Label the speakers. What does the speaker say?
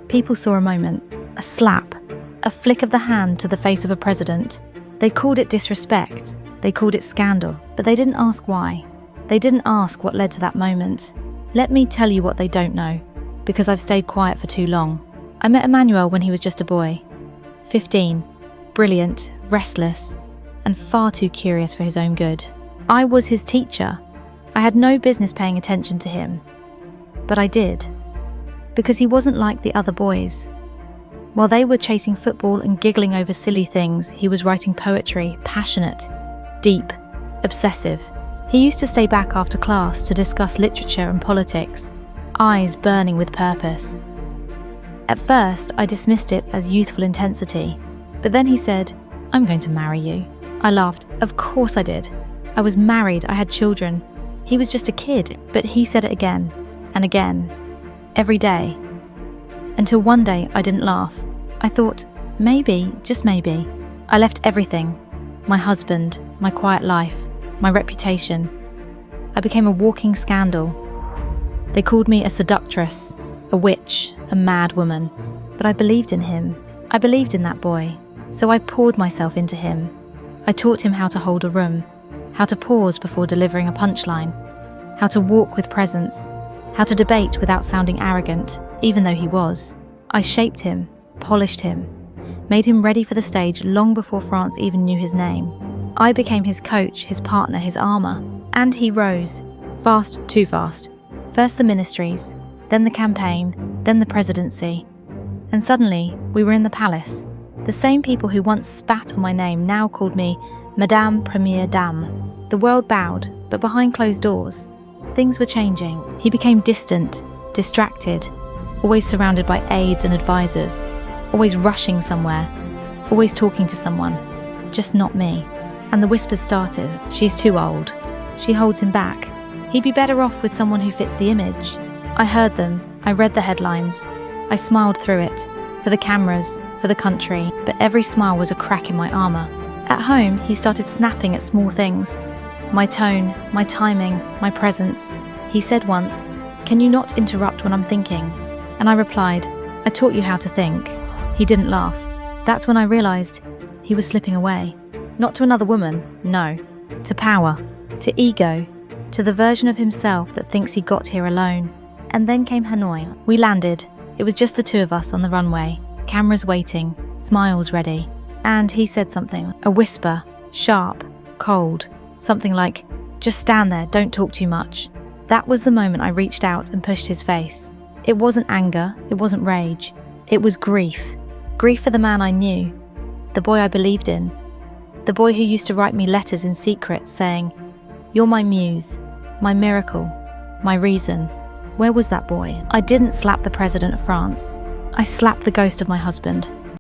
Speaker 1: People saw a moment, a slap, a flick of the hand to the face of a president. They called it disrespect, they called it scandal, but they didn't ask why. They didn't ask what led to that moment. Let me tell you what they don't know, because I've stayed quiet for too long. I met Emmanuel when he was just a boy. 15, brilliant, restless, and far too curious for his own good. I was his teacher. I had no business paying attention to him. But I did. Because he wasn't like the other boys. While they were chasing football and giggling over silly things, he was writing poetry, passionate, deep, obsessive. He used to stay back after class to discuss literature and politics, eyes burning with purpose. At first, I dismissed it as youthful intensity, but then he said, "I'm going to marry you." I laughed. Of course I did. I was married, I had children. He was just a kid, but he said it again and again, every day. Until one day I didn't laugh. I thought, maybe, just maybe. I left everything. My husband, my quiet life, my reputation. I became a walking scandal. They called me a seductress, a witch, a mad woman. But I believed in him. I believed in that boy. So I poured myself into him. I taught him how to hold a room, how to pause before delivering a punchline, how to walk with presence, how to debate without sounding arrogant, even though he was. I shaped him, polished him, made him ready for the stage long before France even knew his name. I became his coach, his partner, his armour. And he rose. Fast, too fast. First the ministries, then the campaign, then the presidency. And suddenly, we were in the palace. The same people who once spat on my name now called me Madame Première Dame. The world bowed, but behind closed doors. Things were changing. He became distant, distracted, always surrounded by aides and advisors, always rushing somewhere, always talking to someone, just not me. And the whispers started. She's too old. She holds him back. He'd be better off with someone who fits the image. I heard them. I read the headlines. I smiled through it. For the cameras, for the country, but every smile was a crack in my armour. At home, he started snapping at small things. My tone, my timing, my presence. He said once, "Can you not interrupt when I'm thinking?" And I replied, "I taught you how to think." He didn't laugh. That's when I realised he was slipping away. Not to another woman, no. To power, to ego, to the version of himself that thinks he got here alone. And then came Hanoi. We landed. It was just the two of us on the runway, cameras waiting, smiles ready. And he said something, a whisper, sharp, cold, something like, "Just stand there, don't talk too much." That was the moment I reached out and pushed his face. It wasn't anger, it wasn't rage. It was grief. Grief for the man I knew, the boy I believed in, the boy who used to write me letters in secret saying, "You're my muse, my miracle, my reason." Where was that boy? I didn't slap the president of France. I slapped the ghost of my husband.